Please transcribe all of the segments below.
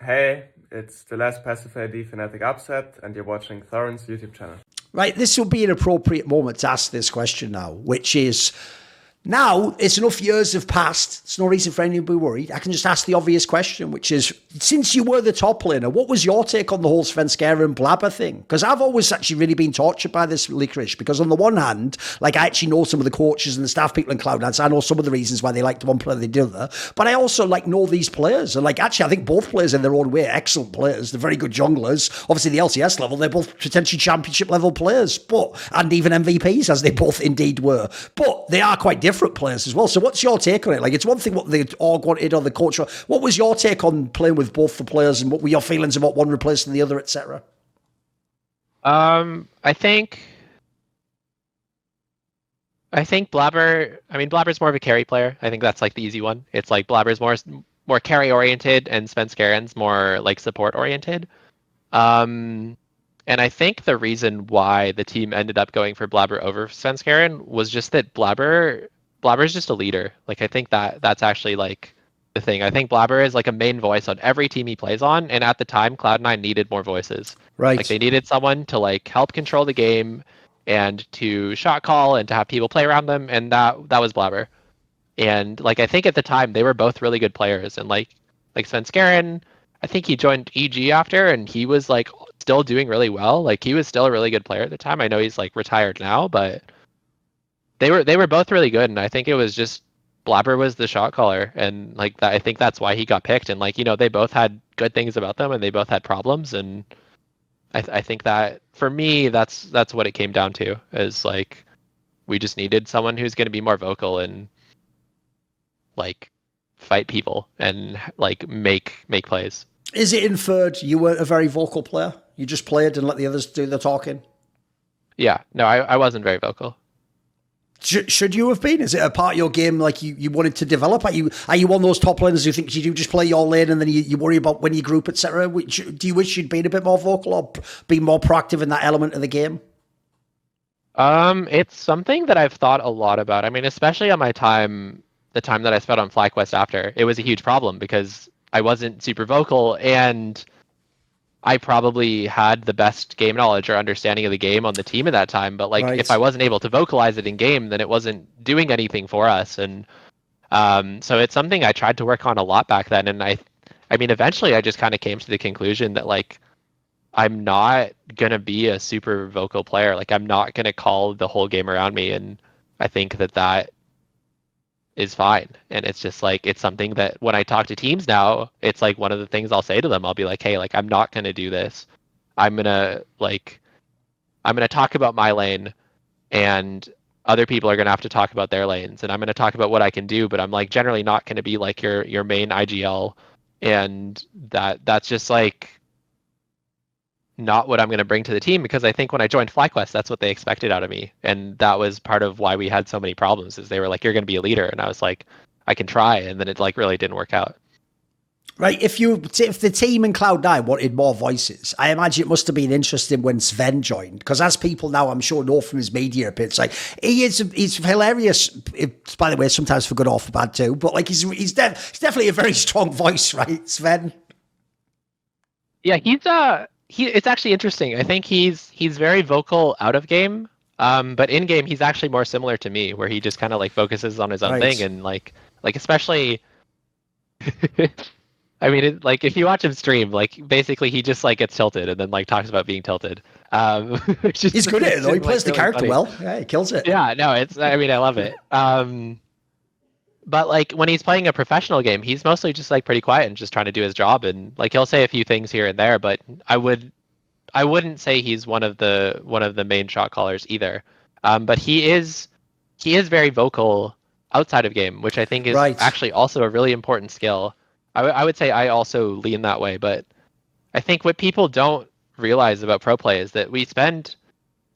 Hey, it's the last passive AD FNATIC upset, and you're watching Thorin's YouTube channel. Right, this will be an appropriate moment to ask this question now, which is, now it's enough years have passed. There's no reason for anyone to be worried. I can just ask the obvious question, which is, since you were the top laner, what was your take on the whole Svenskeren Blaber thing? Because I've always actually really been tortured by this, Licorice, because on the one hand, like, I actually know some of the coaches and the staff people in Cloud9, so I know some of the reasons why they like one player they do the other. But I also know these players. And actually, I think both players in their own way are excellent players. They're very good junglers. Obviously, the LCS level, they're both potentially championship level players, and even MVPs, as they both indeed were. But they are quite different players as well. So what's your take on it? It's one thing what the org wanted or the coach. What was your take on playing with both the players, and what were your feelings about one replacing the other, etc.? I think Blaber. I mean, Blaber's more of a carry player. I think that's the easy one. It's Blaber's more carry oriented, and Svenskeren's more support oriented. And I think the reason why the team ended up going for Blaber over Svenskeren was just that Blaber's just a leader. I think that's actually the thing. I think Blaber is a main voice on every team he plays on, and at the time Cloud9 needed more voices. Right. They needed someone to help control the game and to shot call and to have people play around them, and that was Blaber. And I think at the time they were both really good players, and Svenskeren, I think he joined EG after, and he was still doing really well. He was still a really good player at the time. I know he's retired now, but they were both really good, and I think it was just Blaber was the shot caller, and that. I think that's why he got picked. And they both had good things about them, and they both had problems, and I think that for me, that's what it came down to. Is we just needed someone who's going to be more vocal and fight people and make plays. Is it inferred you weren't a very vocal player? You just played and let the others do the talking? Yeah, no, I wasn't very vocal. Should you have been? Is it a part of your game you wanted to develop? Are you one of those top laners who think you do just play your lane and then you worry about when you group, etc.? Do you wish you'd been a bit more vocal or been more proactive in that element of the game? It's something that I've thought a lot about. I mean, especially on the time that I spent on FlyQuest after, it was a huge problem because I wasn't super vocal, and I probably had the best game knowledge or understanding of the game on the team at that time, but right. If I wasn't able to vocalize it in game, then it wasn't doing anything for us. And so it's something I tried to work on a lot back then. And I mean, eventually I just kind of came to the conclusion that I'm not gonna be a super vocal player. I'm not gonna call the whole game around me, and I think that is fine. And it's just it's something that when I talk to teams now, it's one of the things I'll say to them. I'll be hey, I'm not going to do this. I'm going to talk about my lane, and other people are going to have to talk about their lanes, and I'm going to talk about what I can do, but I'm generally not going to be your main IGL. And that's just not what I'm going to bring to the team, because I think when I joined FlyQuest, that's what they expected out of me, and that was part of why we had so many problems. Is they were you're going to be a leader, and I was I can try, and then it really didn't work out. Right. If the team in Cloud9 wanted more voices, I imagine it must have been interesting when Zven joined, because as people now I'm sure know from his media appearance, he's hilarious. By the way, sometimes for good or for bad too, but he's definitely a very strong voice, right, Zven? Yeah, it's actually interesting. I think he's very vocal out of game, but in game he's actually more similar to me, where he just kind of focuses on his own thing, and especially. I mean, if you watch him stream, basically he just gets tilted and then talks about being tilted. He's good at it though. He plays the character funny. Well. Yeah, he kills it. Yeah, no, I mean, I love it. But when he's playing a professional game, he's mostly just pretty quiet and just trying to do his job, and he'll say a few things here and there, but I wouldn't say he's one of the main shot callers either. But he is very vocal outside of game, which I think is actually also a really important skill. I would say I also lean that way, but I think what people don't realize about pro play is that we spend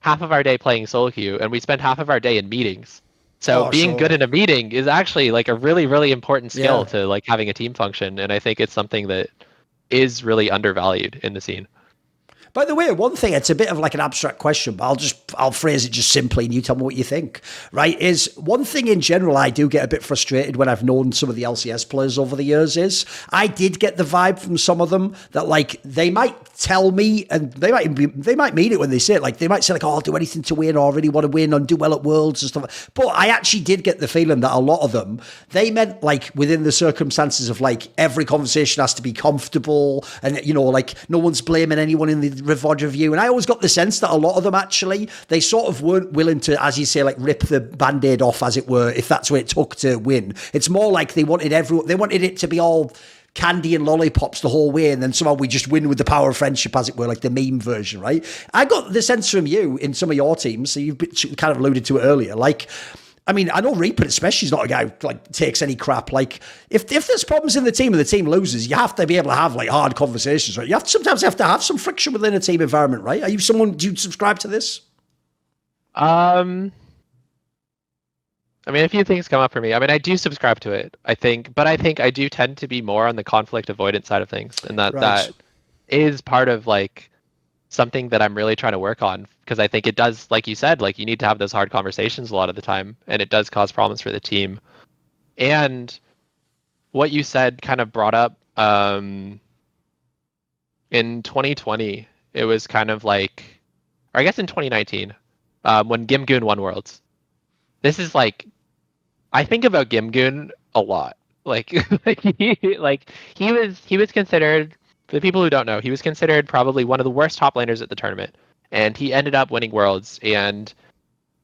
half of our day playing solo queue, and we spend half of our day in meetings. So being good in a meeting is actually a really, really important skill to having a team function, and I think it's something that is really undervalued in the scene. By the way, one thing, it's a bit of like an abstract question, but I'll phrase it just simply and you tell me what you think, right? Is one thing in general I do get a bit frustrated when I've known some of the LCS players over the years is I did get the vibe from some of them that like they might tell me, and they might mean it when they say it, like they might say like, oh, I'll do anything to win, or I really want to win and do well at Worlds and stuff. But I actually did get the feeling that a lot of them, they meant like within the circumstances of like every conversation has to be comfortable and, you know, like no one's blaming anyone in the revod review. And I always got the sense that a lot of them actually, they sort of weren't willing to, as you say, like rip the band-aid off, as it were, if that's what it took to win. It's more like they wanted it to be all candy and lollipops the whole way, and then somehow we just win with the power of friendship, as it were, like the meme version, right? I got the sense from you in some of your teams, so you've kind of alluded to it earlier, like, I mean, I know Reaper especially is not a guy who like takes any crap. Like, if there's problems in the team and the team loses, you have to be able to have like hard conversations, right? You sometimes have to have some friction within a team environment, right? Do you subscribe to this? I mean, a few things come up for me. I mean, I do subscribe to it, I think I do tend to be more on the conflict avoidance side of things, and that is part of like something that I'm really trying to work on, because I think it does, like you said, like you need to have those hard conversations a lot of the time, and it does cause problems for the team. And what you said kind of brought up in 2020, it was kind of like, or I guess in 2019, when Gimgoon won Worlds. This is like, I think about Gimgoon a lot. Like, he was considered, for the people who don't know, he was considered probably one of the worst top laners at the tournament, and he ended up winning Worlds. And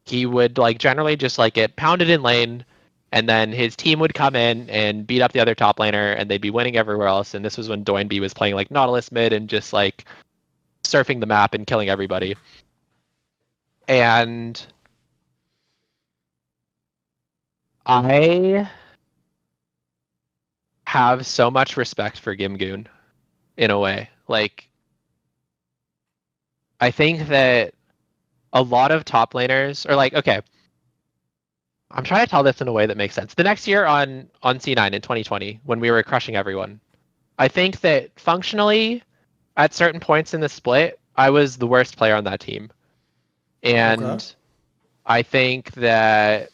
he would like generally just like get pounded in lane, and then his team would come in and beat up the other top laner, and they'd be winning everywhere else. And this was when Doinby was playing like Nautilus mid and just like surfing the map and killing everybody. And I have so much respect for Gimgoon in a way. Like, I think that a lot of top laners, or like, okay, I'm trying to tell this in a way that makes sense. The next year on C9 in 2020, when we were crushing everyone, I think that functionally, at certain points in the split, I was the worst player on that team. And I think that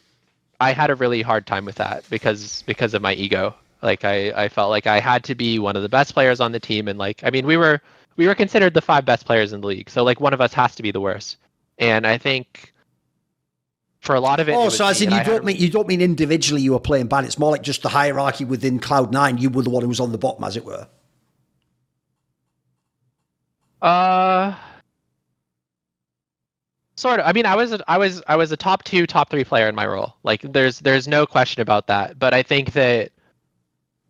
I had a really hard time with that because of my ego. Like I felt like I had to be one of the best players on the team, and like, I mean, we were considered the 5 best players in the league, so like one of us has to be the worst. And I think for a lot of it, so as in you don't mean individually you were playing bad. It's more like just the hierarchy within Cloud9. You were the one who was on the bottom, as it were. Sort of. I mean, I was a top 2, top 3 player in my role. Like, there's no question about that. But I think that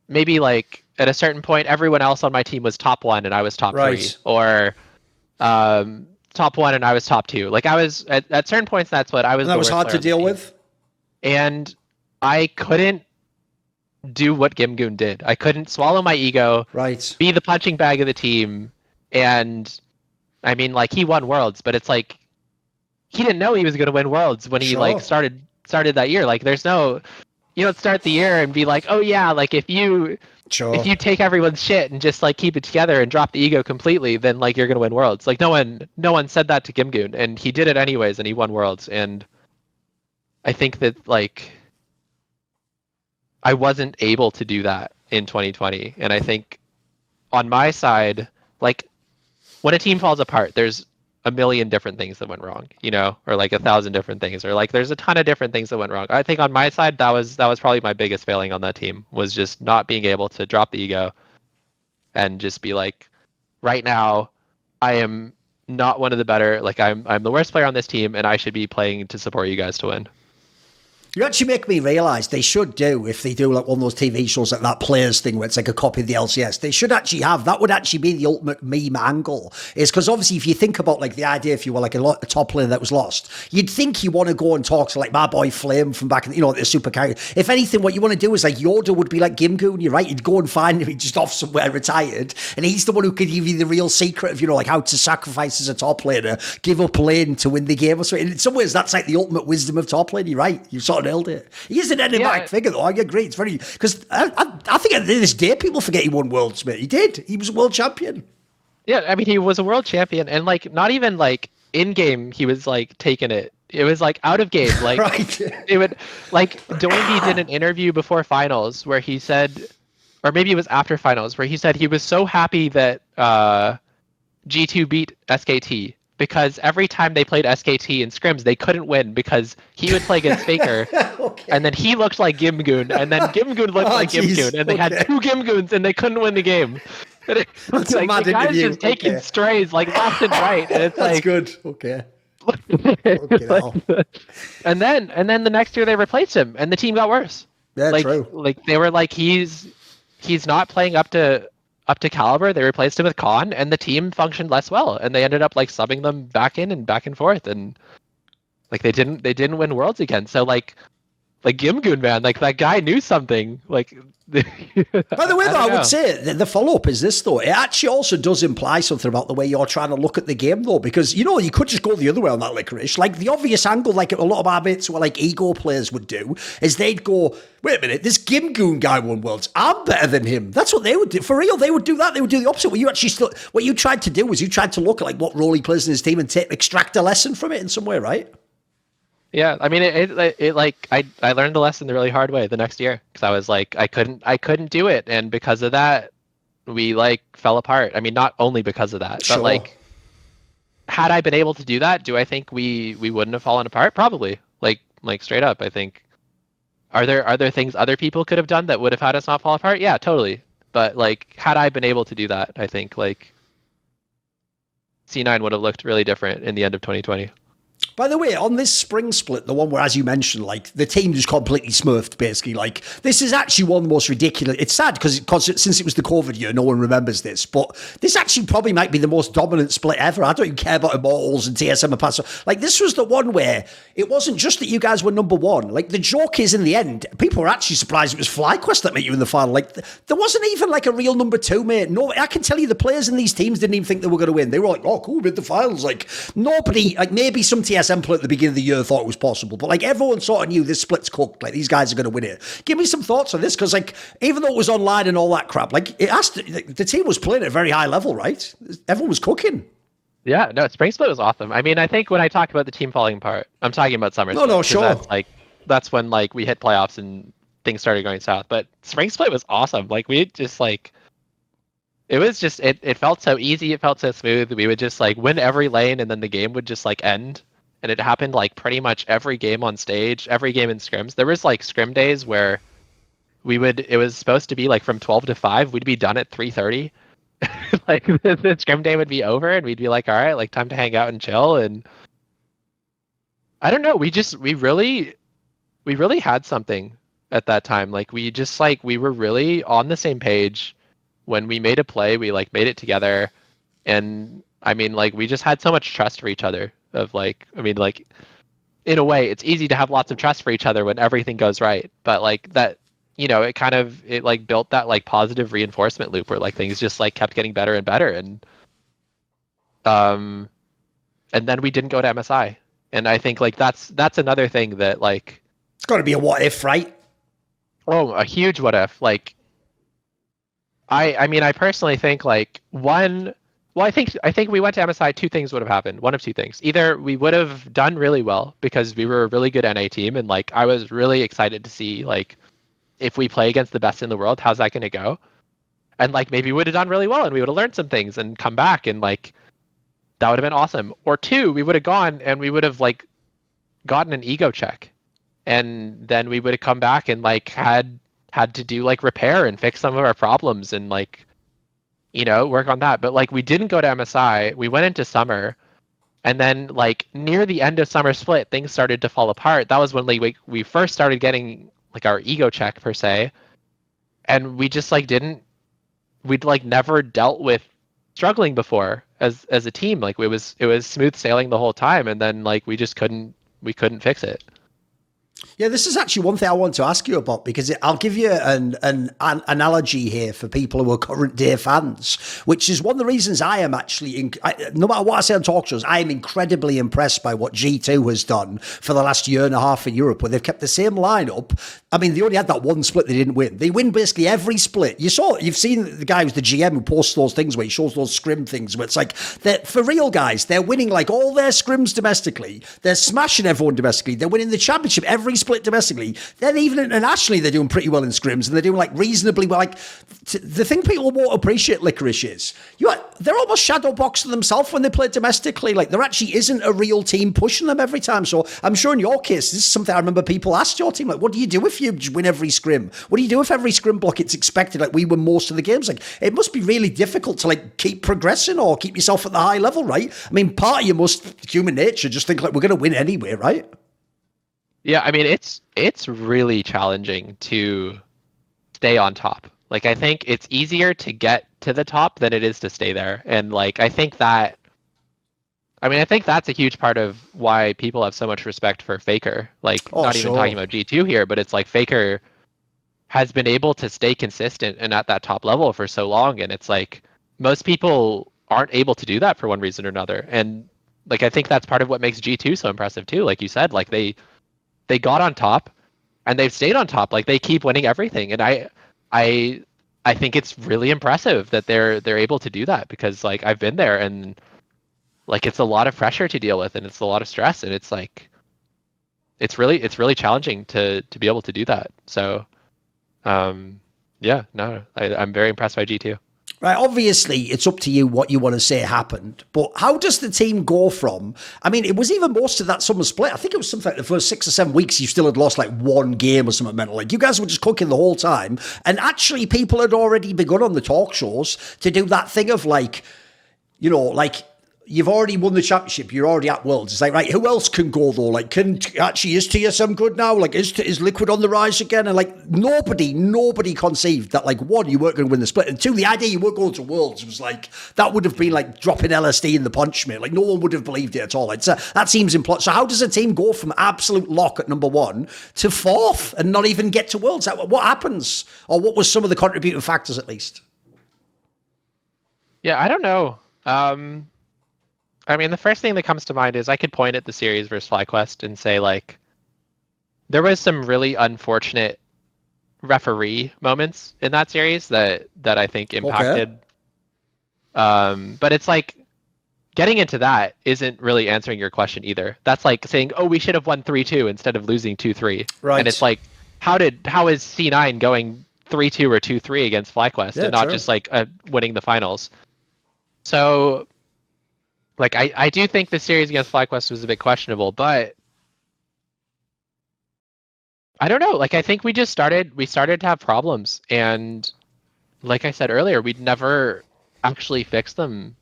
maybe like at a certain point, everyone else on my team was top 1 and I was top 3, or top 1 and I was top 2. Like, I was at certain points. That's what I was. And that was hard to deal with. And I couldn't do what Gimgoon did. I couldn't swallow my ego. Right. Be the punching bag of the team. And I mean, like, he won Worlds, but it's like, he didn't know he was going to win Worlds when he like started that year. Like, there's no, you don't start the year and be like, oh yeah, like if you take everyone's shit and just like keep it together and drop the ego completely, then like you're going to win Worlds. Like, no one said that to Gimgoon, and he did it anyways, and he won Worlds. And I think that like I wasn't able to do that in 2020. And I think on my side, like, when a team falls apart, there's a million different things that went wrong, you know, or like 1,000 different things, or like there's a ton of different things that went wrong. I think on my side, that was probably my biggest failing on that team, was just not being able to drop the ego and just be like, right now, I am not one of the better, like I'm the worst player on this team, and I should be playing to support you guys to win. You actually make me realise they should do, if they do like one of those TV shows like that Players thing where it's like a copy of the LCS, they should actually have, that would actually be the ultimate meme angle. Is because obviously if you think about like the idea, if you were like a top player that was lost, you'd think you want to go and talk to like my boy Flame from back in, you know, the super character. If anything, what you want to do is like Yoda would be like Gimgoon, you're right, you'd go and find him, he's just off somewhere retired, and he's the one who could give you the real secret of, you know, like how to sacrifice as a top laner, give up lane to win the game or something. And in some ways that's like the ultimate wisdom of top lane, you're right, you sort of nailed it. He is an enigmatic figure, though. I agree. It's very, because I think at this day people forget he won Worlds, mate. He did. He was a world champion. Yeah, I mean, he was a world champion, and like not even like in game, he was like taking it. It was like out of game, like Right. it would like Doinby did an interview before finals where he said, or maybe it was after finals, where he said he was so happy that G2 beat SKT because every time they played SKT in scrims, they couldn't win because he would play against Faker, Okay. and then he looked like Gimgoon, and then Gimgoon looked like jeez. Gimgoon, and they had 2 Gimgoons, and they couldn't win the game. And it was That's a like, mad the guy's interview. just taking Okay. strays like left and right, and it's That's like good. Okay. and then the next year they replaced him, and the team got worse. Yeah, like, true. Like they were like he's not playing up to caliber. They replaced him with Khan, and the team functioned less well, and they ended up like subbing them back in and back and forth, and like they didn't win worlds again. So like Gimgoon, man, like that guy knew something. Like By the way, though, I would say the follow-up is this, though. It actually also does imply something about the way you're trying to look at the game, though, because, you know, you could just go the other way on that, Licorice. Like, the obvious angle, like a lot of our mates were like ego players would do, is they'd go, wait a minute, this Gimgoon guy won worlds. I'm better than him. That's what they would do. For real, they would do that. They would do the opposite. What you tried to do was you tried to look at like what role he plays in his team and extract a lesson from it in some way, right? Yeah, I mean, it like I learned the lesson the really hard way the next year because I was like I couldn't do it, and because of that, we like fell apart. I mean, not only because of that, Sure. but like had I been able to do that, do I think we wouldn't have fallen apart? Probably. Like straight up, I think. Are there things other people could have done that would have had us not fall apart? Yeah, totally. But like, had I been able to do that, I think like C9 would have looked really different in the end of 2020. By the way, on this spring split, the one where, as you mentioned, like the team just completely smurfed, basically. Like, this is actually one of the most ridiculous. It's sad because since it was the COVID year, no one remembers this. But this actually probably might be the most dominant split ever. I don't even care about Immortals and TSM and Pass. Like, this was the one where it wasn't just that you guys were number one. Like, the joke is in the end, people were actually surprised it was FlyQuest that met you in the final. Like, there wasn't even like a real number two, mate. No, I can tell you the players in these teams didn't even think they were going to win. They were like, oh, cool, made the finals. Like, nobody, like maybe some TSM player at the beginning of the year thought it was possible, but like everyone sort of knew this split's cooked. Like, these guys are going to win it. Give me some thoughts on this, because like even though it was online and all that crap, like the team was playing at a very high level, right? Everyone was cooking. Yeah, no, Spring Split was awesome. I mean, I think when I talk about the team falling apart, I'm talking about Summer Split. No, sure. That's when like we hit playoffs and things started going south. But Spring Split was awesome. Like we just like. It was just it felt so easy, it felt so smooth. We would just like win every lane, and then the game would just like end. And it happened like pretty much every game on stage, every game in scrims. There was like scrim days where it was supposed to be like from 12 to 5, we'd be done at 3:30. Like the scrim day would be over and we'd be like, all right, like time to hang out and chill. And I don't know, we really had something at that time. Like we were really on the same page. When we made a play, we like made it together. And I mean, like we just had so much trust for each other. Of like, I mean, like in a way, it's easy to have lots of trust for each other when everything goes right. But like that, you know, it like built that like positive reinforcement loop where like things just like kept getting better and better. And then we didn't go to MSI. And I think like that's another thing that like It's got to be a what if, right? Oh, a huge what if. Like I mean, I personally think like I think we went to MSI, two things would have happened. One of two things. Either we would have done really well because we were a really good NA team, and like I was really excited to see like if we play against the best in the world, how's that going to go? And like maybe we would have done really well and we would have learned some things and come back, and like that would have been awesome. Or two, we would have gone and we would have like gotten an ego check, and then we would have come back and like had to do like repair and fix some of our problems and like, you know, work on that. But like we didn't go to MSI, we went into summer, and then like near the end of summer split, things started to fall apart. That was when like we first started getting like our ego check per se, and we just like we'd like never dealt with struggling before as a team. Like it was smooth sailing the whole time, and then like we just couldn't fix it. Yeah, this is actually one thing I want to ask you about, because I'll give you an analogy here for people who are current day fans, which is one of the reasons I am actually, no matter what I say on talk shows, I am incredibly impressed by what G2 has done for the last year and a half in Europe, where they've kept the same lineup. I mean, they only had that one split they didn't win. They win basically every split. You've seen the guy who's the GM who posts those things where he shows those scrim things where it's like, for real guys, they're winning like all their scrims domestically. They're smashing everyone domestically. They're winning the championship every split domestically. Then even internationally, they're doing pretty well in scrims, and they're doing like reasonably well. Like the thing people won't appreciate, Licorice, is they're almost shadow boxing themselves when they play domestically. Like there actually isn't a real team pushing them every time. So I'm sure in your case, this is something I remember people asked your team, like, what do you do if you win every scrim? What do you do if every scrim block it's expected? Like we win most of the games. Like it must be really difficult to like keep progressing or keep yourself at the high level, right? I mean, part of you must, human nature, just think like we're going to win anyway, right? Yeah, I mean, it's really challenging to stay on top. Like, I think it's easier to get to the top than it is to stay there. And like, I think that's a huge part of why people have so much respect for Faker. Like, even talking about G2 here, but it's like Faker has been able to stay consistent and at that top level for so long. And it's like, most people aren't able to do that for one reason or another. And like, I think that's part of what makes G2 so impressive too. Like you said, like they got on top and they've stayed on top. Like they keep winning everything. And I think it's really impressive that they're able to do that, because like I've been there and like it's a lot of pressure to deal with and it's a lot of stress, and it's like it's really challenging to be able to do that. So I'm very impressed by G2. Right, obviously, it's up to you what you want to say happened, but how does the team go from, I mean, it was even most of that summer split. I think it was something like the first 6 or 7 weeks, you still had lost like one game or something mental. Like, you guys were just cooking the whole time, and actually people had already begun on the talk shows to do that thing of like, you know, like, you've already won the championship. You're already at Worlds. It's like, right, who else can go though? Like, is TSM good now? Like, is Liquid on the rise again? And like, nobody conceived that, like, one, you weren't going to win the split, and two, the idea you weren't going to Worlds was like, that would have been like dropping LSD in the punch, mate. Like, no one would have believed it at all. It's that seems implausible. So how does a team go from absolute lock at number 1 to 4th and not even get to Worlds? What happens? Or what was some of the contributing factors, at least? Yeah, I don't know. I mean, the first thing that comes to mind is I could point at the series versus FlyQuest and say, like, there was some really unfortunate referee moments in that series that I think impacted. Okay. But it's like, getting into that isn't really answering your question either. That's like saying, oh, we should have won 3-2 instead of losing 2-3. Right. And it's like, how is C9 going 3-2 or 2-3 against FlyQuest and not just like winning the finals? So, like, I do think the series against FlyQuest was a bit questionable, but I don't know. Like, I think we started to have problems, and like I said earlier, we'd never actually fixed them.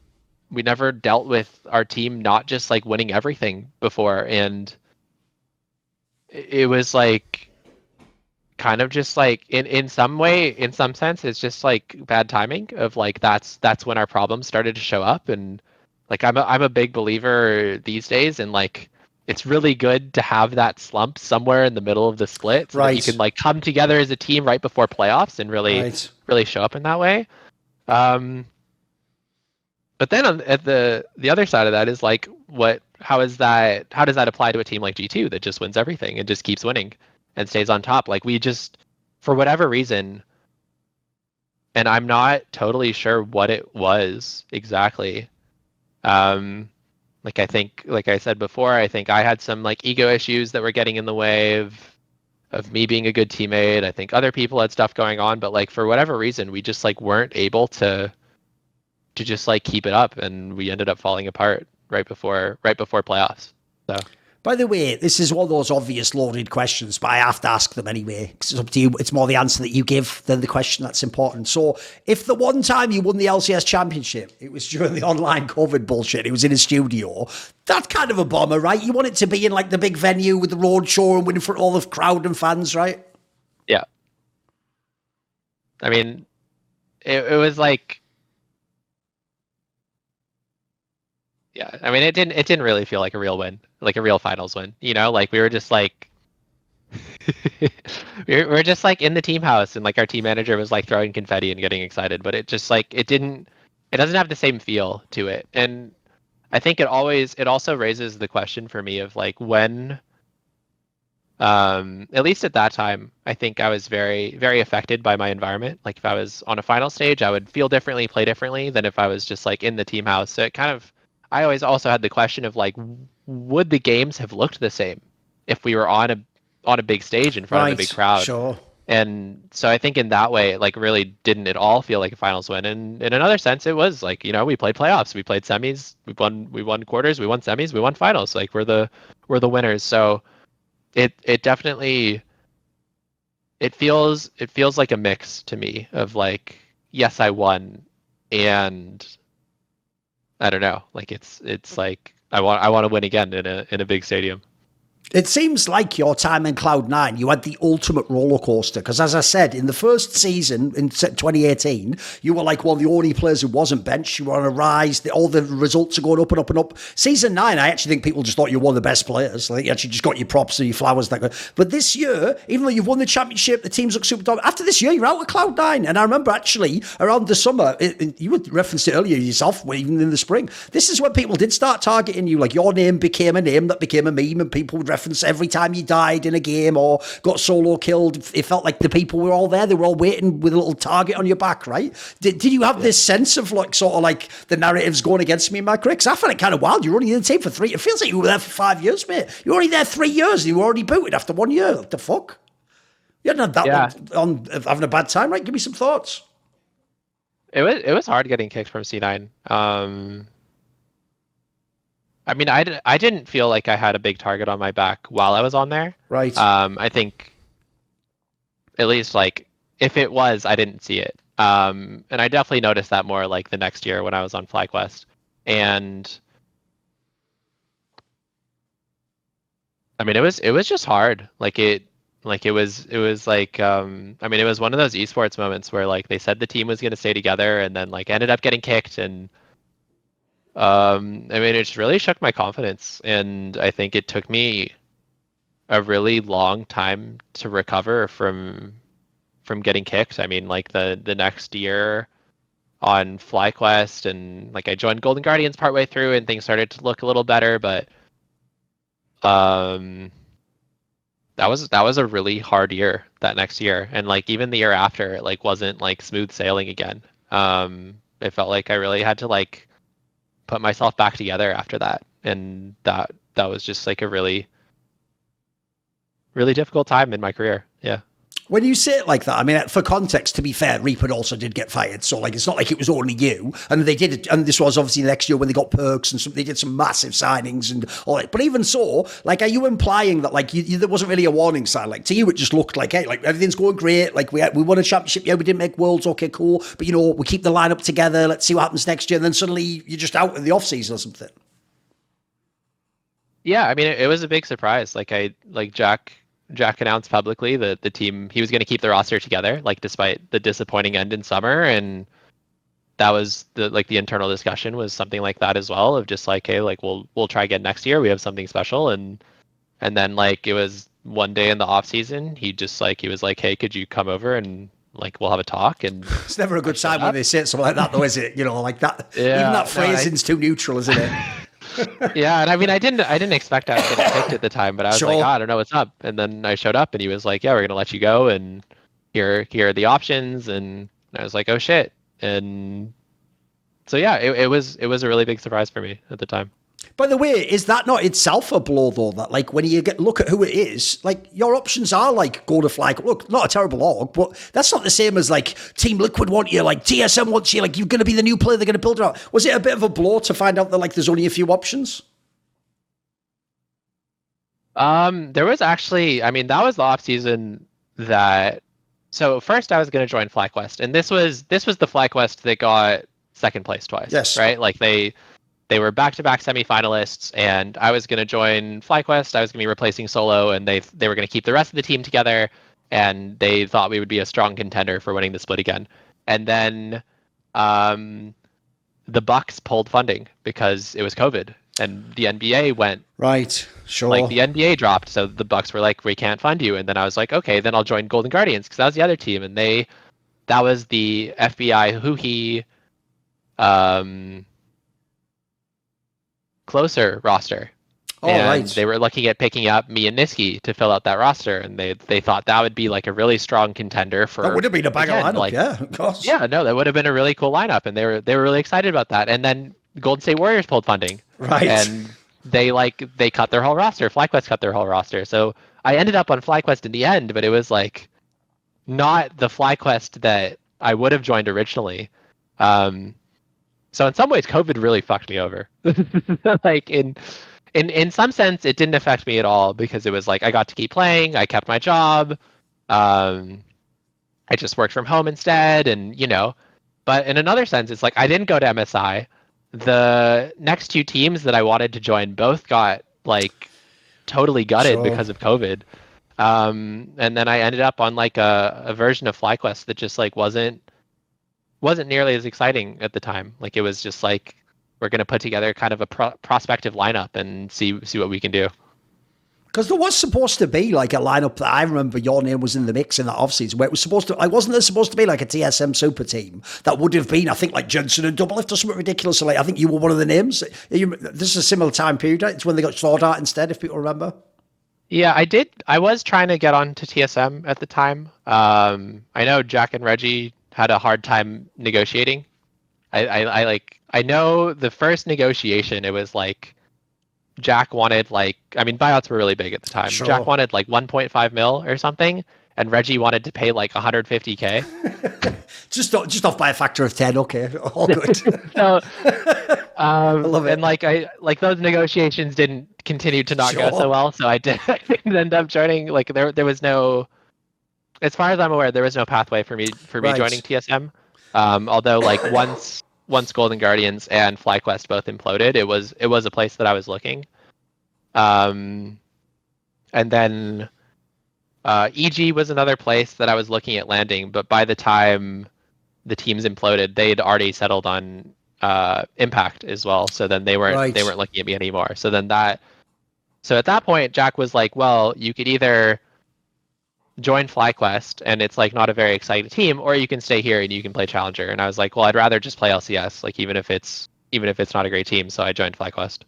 We never dealt with our team not just like winning everything before, and it was like kind of just like in some sense, it's just like bad timing of like that's when our problems started to show up. And like I'm a big believer these days, and like it's really good to have that slump somewhere in the middle of the split, so that you can like come together as a team right before playoffs and really show up in that way. But then at the other side of that is like, how does that apply to a team like G2 that just wins everything and just keeps winning and stays on top? Like, we just, for whatever reason, and I'm not totally sure what it was exactly. Like, I think, like I said before, I think I had some like ego issues that were getting in the way of me being a good teammate. I think other people had stuff going on, but like for whatever reason, we just like weren't able to just like keep it up, and we ended up falling apart right before playoffs. So, by the way, this is one of those obvious loaded questions, but I have to ask them anyway, because it's up to you. It's more the answer that you give than the question that's important. So, if the one time you won the LCS championship, it was during the online COVID bullshit, it was in a studio, that's kind of a bummer, right? You want it to be in like the big venue with the road show and win in front of all the crowd and fans, right? Yeah. I mean, it was like, yeah, I mean, it didn't really feel like a real win, like a real finals win, you know? Like, we were just like, We're just like in the team house, and like our team manager was like throwing confetti and getting excited, but it just like it doesn't have the same feel to it. And I think it also raises the question for me of like when, at least at that time, I think I was very, very affected by my environment. Like if I was on a final stage, I would feel differently, play differently than if I was just like in the team house. So it kind of, I always also had the question of like, would the games have looked the same if we were on a big stage in front of a big crowd? Sure. And so I think in that way, it like really didn't at all feel like a finals win. And in another sense, it was like, we played playoffs, we played semis, we won quarters, we won semis, we won finals. Like we're the winners. So it definitely it feels like a mix to me of like, yes, I won, and I don't know, like it's like I want to win again in a big stadium. It seems like your time in Cloud9, you had the ultimate roller coaster. Because as I said, in the first season, in 2018, you were like one of the only players who wasn't benched. You were on a rise. All the results are going up and up and up. Season 9, I actually think people just thought you were one of the best players. I think you actually just got your props and your flowers. But this year, even though you've won the championship, the teams look super dominant. After this year, you're out of Cloud9. And I remember actually, around the summer, you had referenced it earlier yourself, even in the spring. This is when people did start targeting you. Like your name became a name that became a meme, and people would reference every time you died in a game or got solo killed. It felt like the people were all there. They were all waiting with a little target on your back, right? Did you have this sense of like sort of like the narrative's going against me in my career? Because I felt it kind of wild. You're only in the team for 3. It feels like you were there for 5 years, mate. You were only there 3 years and you were already booted after 1 year. What the fuck? You hadn't had that on having a bad time, right? Give me some thoughts. It was hard getting kicked from C9. I mean, I didn't feel like I had a big target on my back while I was on there. Right. I think at least like if it was, I didn't see it. And I definitely noticed that more like the next year when I was on FlyQuest. And I mean, it was just hard. It was like I mean, it was one of those esports moments where like they said the team was going to stay together and then like ended up getting kicked. And I mean, it just really shook my confidence, and I think it took me a really long time to recover from getting kicked. I mean, like the next year on FlyQuest, and like I joined Golden Guardians partway through, and things started to look a little better, but that was a really hard year that next year, and like even the year after, it like wasn't like smooth sailing again. It felt like I really had to like put myself back together after that, and that was just like a really, really difficult time in my career. Yeah. When you say it like that, I mean, for context, to be fair, Reaper also did get fired, so like it's not like it was only you. And they did it, and this was obviously the next year when they got perks and they did some massive signings and all that. But even so, like, are you implying that like there wasn't really a warning sign? Like to you, it just looked like, hey, like everything's going great. Like we won a championship, yeah, we didn't make worlds, okay, cool. But we keep the lineup together. Let's see what happens next year. And then suddenly you're just out in the off season or something. Yeah, I mean, it was a big surprise. Like Jack announced publicly that the team, he was going to keep the roster together, like despite the disappointing end in summer, and that was the internal discussion was something like that as well, of just like, hey, like we'll try again next year. We have something special, and then like it was one day in the off season, he was like, hey, could you come over and like we'll have a talk? And it's never a good time when they say something like that, though, is it? Like that. Yeah, even that phrasing's too neutral, isn't it? Yeah, and I mean, I didn't expect I was getting picked at the time, but I was like, I don't know what's up. And then I showed up, and he was like, yeah, we're gonna let you go, and here are the options. And I was like, oh shit. And so yeah, it was a really big surprise for me at the time. By the way, is that not itself a blow, though? That, like, when you look at who it is, like, your options are, like, go to Fly. Look, not a terrible org, but that's not the same as, like, Team Liquid want you, like, TSM wants you, like, you're going to be the new player, they're going to build it out. Was it a bit of a blow to find out that, like, there's only a few options? There was actually, I mean, that was the off season that, so first I was going to join FlyQuest, and this was the FlyQuest that got second place twice. Yes. Right? Like, they were back-to-back semifinalists, and I was going to join FlyQuest. I was going to be replacing Solo, and they were going to keep the rest of the team together, and they thought we would be a strong contender for winning the split again. And then the Bucks pulled funding because it was COVID, and the NBA went. Right, sure. Like the NBA dropped, so the Bucks were like, "We can't fund you." And then I was like, "Okay, then I'll join Golden Guardians," because that was the other team, and that was the FBI Huhi closer roster. Oh, and right. They were looking at picking up me and Niski to fill out that roster, and they thought that would be like a really strong contender for. That would have been a bag of lineup, like, yeah, of course. Yeah, no, that would have been a really cool lineup, and they were really excited about that. And then Golden State Warriors pulled funding, Right. And they cut their whole roster. FlyQuest cut their whole roster, so I ended up on FlyQuest in the end, but it was like not the FlyQuest that I would have joined originally. So in some ways, COVID really fucked me over. Like in some sense, it didn't affect me at all because it was like I got to keep playing. I kept my job. I just worked from home instead, and But in another sense, it's like I didn't go to MSI. The next two teams that I wanted to join both got like totally gutted because of COVID. And then I ended up on like a version of FlyQuest that just like wasn't nearly as exciting at the time. Like it was just like we're going to put together kind of a prospective lineup and see what we can do. Because there was supposed to be like a lineup that I remember your name was in the mix in that offseason where it was supposed to, wasn't there supposed to be like a TSM super team that would have been, I think, like Jensen and Doublelift or something ridiculous. So like, I think you were one of the names. This is a similar time period. Right? It's when they got Sword Art instead, if people remember. Yeah, I did. I was trying to get on to TSM at the time. I know Jack and Reggie had a hard time negotiating. I know the first negotiation, it was like Jack wanted buyouts were really big at the time. Sure. Jack wanted like 1.5 mil or something, and Reggie wanted to pay like 150K. just off by a factor of 10. Okay, all good. So, I love it. And like those negotiations didn't continue to not go so well. So I didn't end up joining. Like there was no, as far as I'm aware, there was no pathway for me joining TSM. Although like once Golden Guardians and FlyQuest both imploded, it was a place that I was looking. And then EG was another place that I was looking at landing, but by the time the teams imploded, they'd already settled on Impact as well. So then they weren't looking at me anymore. So at that point, Jack was like, well, you could either join FlyQuest and it's like not a very exciting team, or you can stay here and you can play Challenger. And I was like, well, I'd rather just play LCS, like even if it's not a great team. So I joined FlyQuest.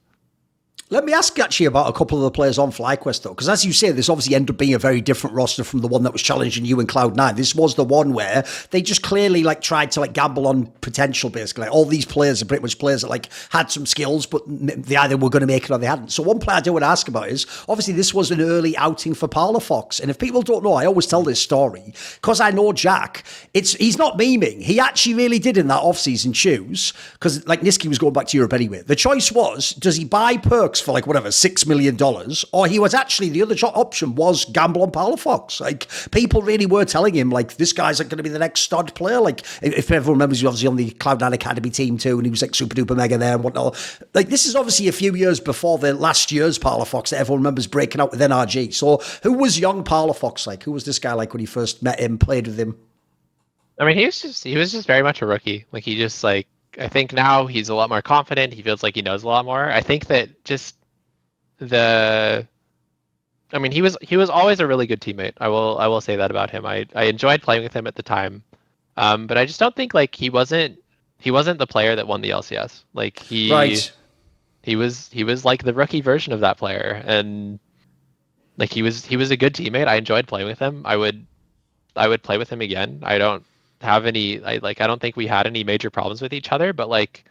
Let me ask actually about a couple of the players on FlyQuest though, because as you say, this obviously ended up being a very different roster from the one that was challenging you in Cloud9. This was the one where they just clearly like tried to like gamble on potential, basically. Like, all these players are pretty much players that like had some skills, but they either were going to make it or they hadn't. So one player I do want to ask about is obviously this was an early outing for Palafox, and if people don't know, I always tell this story because I know Jack. He's not memeing. He actually really did in that off-season choose, because like Niski was going back to Europe anyway. The choice was, does he buy perks for like whatever $6 million, or he was actually, the other option was gamble on Palafox. Like people really were telling him like this guy's like going to be the next stud player. Like if everyone remembers, he was obviously on the Cloud9 Academy team too, and he was like super duper mega there and whatnot. Like this is obviously a few years before the last year's Palafox that everyone remembers breaking out with NRG. So who was young Palafox like? Who was this guy like when he first met him, played with him? I mean, he was just very much a rookie. Like he just like, I think now he's a lot more confident. He feels like he knows a lot more. I think that just he was always a really good teammate. I will say that about him. I enjoyed playing with him at the time. But I just don't think like he wasn't the player that won the LCS. Like he was like the rookie version of that player, and like he was a good teammate. I enjoyed playing with him. I would play with him again. I don't think we had any major problems with each other, but like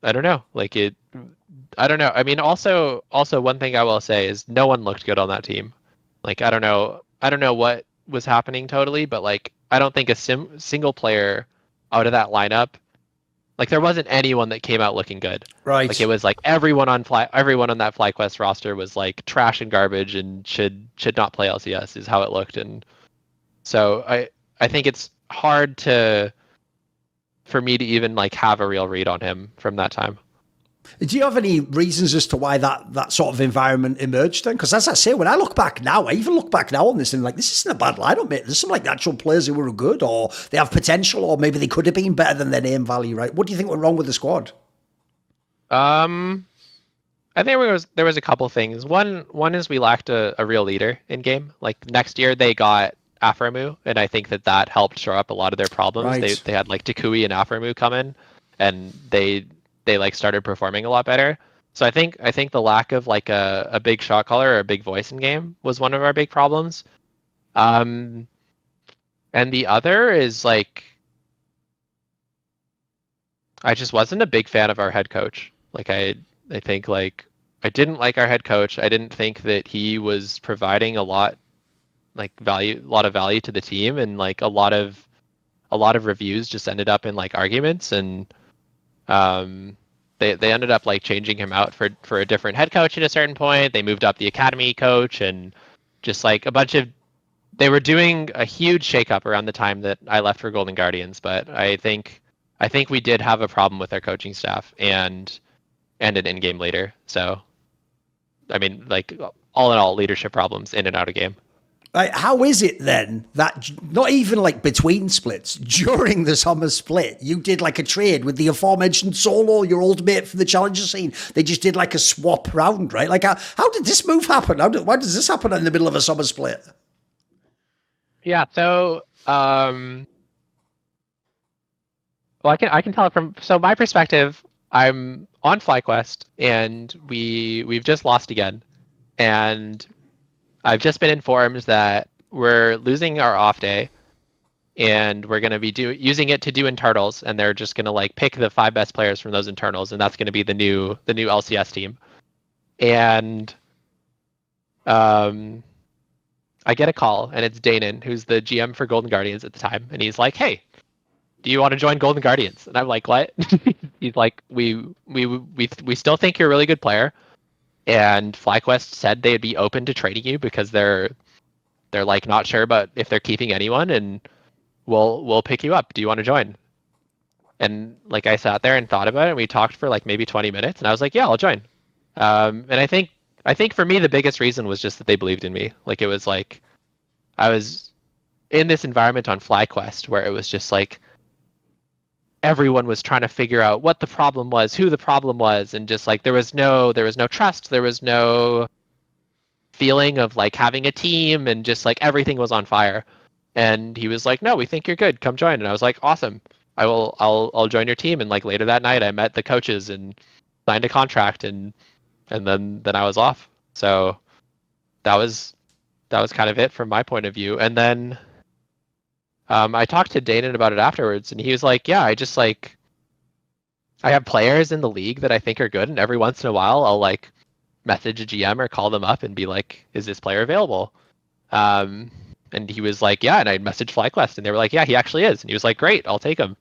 I don't know. I don't know. I mean, also one thing I will say is no one looked good on that team. Like I don't know what was happening totally, but like I don't think a single player out of that lineup, like there wasn't anyone that came out looking good. Right. Like it was like everyone on that FlyQuest roster was like trash and garbage and should not play LCS is how it looked. And so I think it's hard for me to even like have a real read on him from that time. Do you have any reasons as to why that sort of environment emerged then? Because as I say, when I look back now, I even look back now on this and like, this isn't a bad lineup, mate. There's some like actual players who were good, or they have potential, or maybe they could have been better than their name value, right? What do you think went wrong with the squad? I think there was a couple things. One is we lacked a real leader in game. Like next year they got Aframu, and I think that helped shore up a lot of their problems. Right. They had like Takui and Aframu come in, and they like started performing a lot better. So I think the lack of like a big shot caller or a big voice in game was one of our big problems. And the other is like I just wasn't a big fan of our head coach. Like I think like I didn't like our head coach. I didn't think that he was providing a lot of value to the team, and like a lot of reviews just ended up in like arguments, and they ended up like changing him out for a different head coach at a certain point. They moved up the academy coach, and just like they were doing a huge shakeup around the time that I left for Golden Guardians. But I think we did have a problem with our coaching staff and an in-game leader. So, I mean, like all in all, leadership problems in and out of game. How is it then that not even like between splits, during the summer split, you did like a trade with the aforementioned Solo, your old mate from the challenger scene? They just did like a swap round, right? Like how did this move happen? Why does this happen in the middle of a summer split? Yeah, so well, I can tell it from my perspective. I'm on FlyQuest, and we've just lost again, and I've just been informed that we're losing our off day, and we're going to be using it to do internals, and they're just going to like pick the 5 best players from those internals, and that's going to be the new LCS team. And I get a call, and it's Danon, who's the GM for Golden Guardians at the time, and he's like, "Hey, do you want to join Golden Guardians?" And I'm like, "What?" He's like, we still think you're a really good player, and FlyQuest said they'd be open to trading you because they're like not sure about if they're keeping anyone, and we'll pick you up. Do you want to join? And like I sat there and thought about it, and we talked for like maybe 20 minutes, and I was like, "Yeah, I'll join." And I think for me the biggest reason was just that they believed in me. Like it was like I was in this environment on FlyQuest where it was just like everyone was trying to figure out what the problem was, who the problem was, and just like there was no trust, there was no feeling of like having a team, and just like everything was on fire. And he was like, "No, we think you're good. Come join." And I was like, "Awesome. I'll join your team." And like later that night I met the coaches and signed a contract, and then I was off. So that was kind of it from my point of view. And then I talked to Danon about it afterwards, and he was like, "Yeah, I have players in the league that I think are good, and every once in a while I'll like message a GM or call them up and be like, 'Is this player available?'" And he was like, "Yeah," and I messaged FlyQuest, and they were like, "Yeah, he actually is." And he was like, "Great, I'll take him."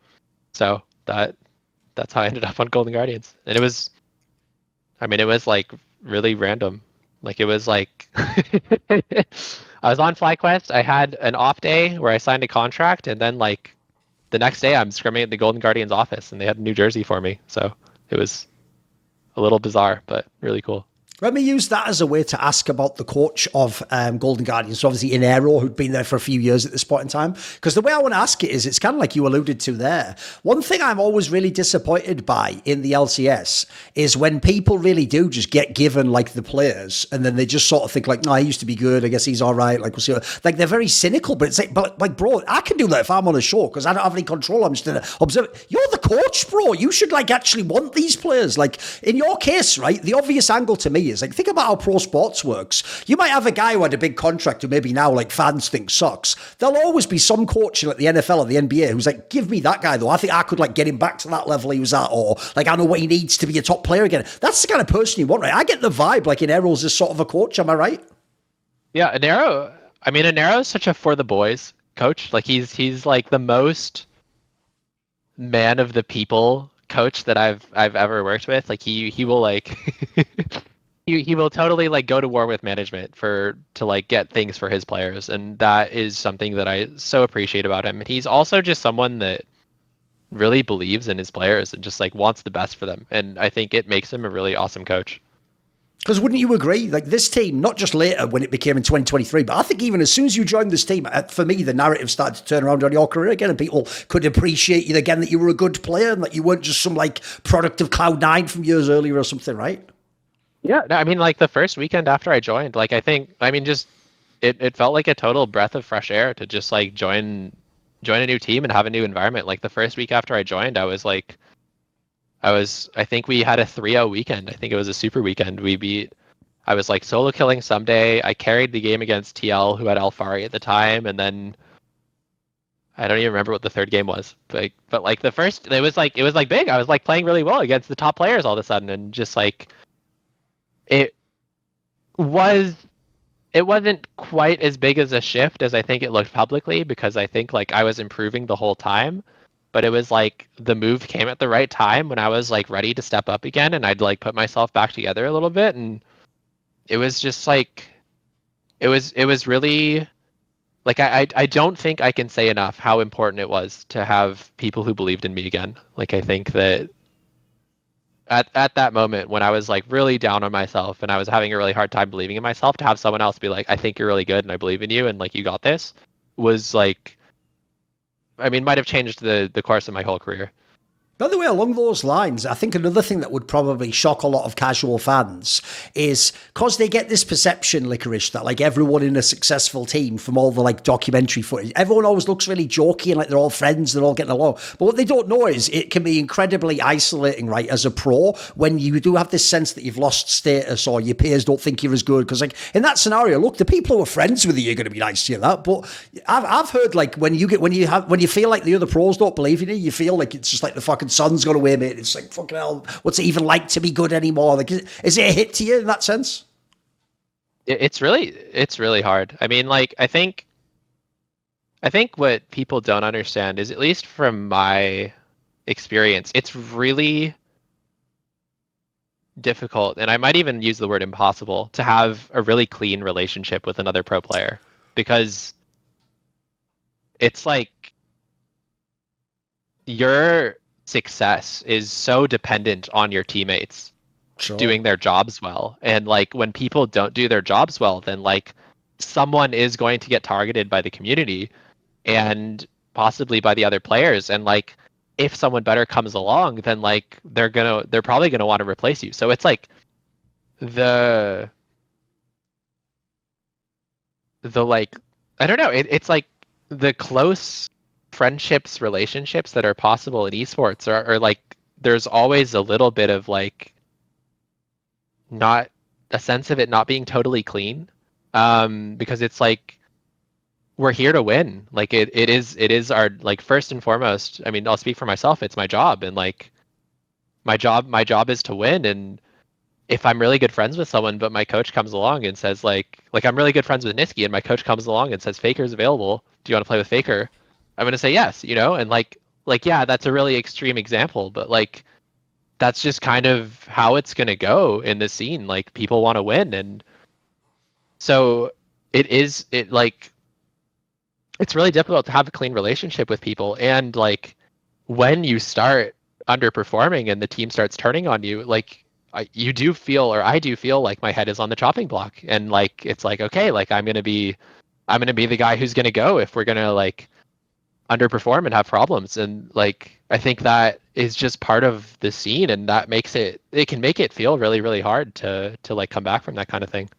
So that's how I ended up on Golden Guardians. And it was like really random. Like it was like I was on FlyQuest. I had an off day where I signed a contract, and then like the next day I'm scrimming at the Golden Guardians office, and they had a new jersey for me. So it was a little bizarre, but really cool. Let me use that as a way to ask about the coach of Golden Guardians, so obviously Inero, who'd been there for a few years at this point in time. Because the way I want to ask it is, it's kind of like you alluded to there. One thing I'm always really disappointed by in the LCS is when people really do just get given like the players, and then they just sort of think like, "No, he used to be good. I guess he's all right." Like we'll see. Like they're very cynical, but it's like, bro, I can do that if I'm on a show because I don't have any control. I'm just an observer. You're the coach, bro. You should like actually want these players. Like in your case, right? The obvious angle to me is like, think about how pro sports works. You might have a guy who had a big contract who maybe now like fans think sucks. There'll always be some coach in like the NFL or the NBA who's like, "Give me that guy though. I think I could like get him back to that level he was at, or like I know what he needs to be a top player again." That's the kind of person you want, right? I get the vibe like Inero's this sort of a coach. Am I right? Yeah, Inero. I mean, Inero is such a for the boys coach. Like he's like the most man of the people coach that I've ever worked with. Like he will like he will totally like go to war with management to like get things for his players, and that is something that I so appreciate about him. And he's also just someone that really believes in his players and just like wants the best for them, and I think it makes him a really awesome coach. Because wouldn't you agree? Like this team, not just later when it became in 2023, but I think even as soon as you joined this team, for me, the narrative started to turn around on your career again, and people could appreciate you again, that you were a good player and that you weren't just some like product of Cloud9 from years earlier or something, right? Yeah, no, I mean, like the first weekend after I joined, like just it felt like a total breath of fresh air to just like join a new team and have a new environment. Like the first week after I joined, I think we had a 3-0 weekend. I think it was a super weekend. I was like solo killing someday. I carried the game against TL, who had Alfari at the time, and then I don't even remember what the third game was. But like the first, it was like big. I was like playing really well against the top players all of a sudden, and just like it wasn't quite as big as a shift as I think it looked publicly, because I think like I was improving the whole time. But it was like the move came at the right time when I was like ready to step up again, and I'd like put myself back together a little bit, and it was just like it was really like I don't think I can say enough how important it was to have people who believed in me again. Like I think that at that moment when I was like really down on myself and I was having a really hard time believing in myself, to have someone else be like, I think you're really good and I believe in you and like you got this, was like, I mean, might have changed the course of my whole career. By the way, along those lines, I think another thing that would probably shock a lot of casual fans is because they get this perception, Licorice, that like everyone in a successful team from all the like documentary footage, everyone always looks really jokey and like they're all friends, they're all getting along. But what they don't know is it can be incredibly isolating, right, as a pro, when you do have this sense that you've lost status or your peers don't think you're as good. Because like in that scenario, look, the people who are friends with you are going to be nice to you, that. But I've heard like when you feel like the other pros don't believe in you, you feel like it's just like the fucking sun's gone away, mate. It's like, fucking hell, what's it even like to be good anymore? Like, is it a hit to you in that sense? It's really hard. I mean, like, I think what people don't understand is, at least from my experience, it's really difficult, and I might even use the word impossible, to have a really clean relationship with another pro player, because it's like your success is so dependent on your teammates doing their jobs well. And like when people don't do their jobs well, then like someone is going to get targeted by the community and possibly by the other players. And like if someone better comes along, then like they're probably gonna want to replace you. So it's like the like, I don't know, it's like the close friendships, relationships that are possible in esports are like, there's always a little bit of like not a sense of it not being totally clean, because it's like we're here to win. Like it is our, like, first and foremost, I mean, I'll speak for myself, it's my job, and like my job is to win. And if I'm really good friends with someone, but my coach comes along and says like I'm really good friends with Niski, and my coach comes along and says Faker's available, do you want to play with Faker? I'm gonna say yes, you know. And like yeah, that's a really extreme example, but like that's just kind of how it's gonna go in the scene. Like people want to win, and so it's really difficult to have a clean relationship with people. And like when you start underperforming and the team starts turning on you, like I do feel like my head is on the chopping block, and like it's like, okay, like I'm gonna be the guy who's gonna go if we're gonna like underperform and have problems. And like I think that is just part of the scene, and that makes it can make it feel really, really hard to like come back from that kind of thing.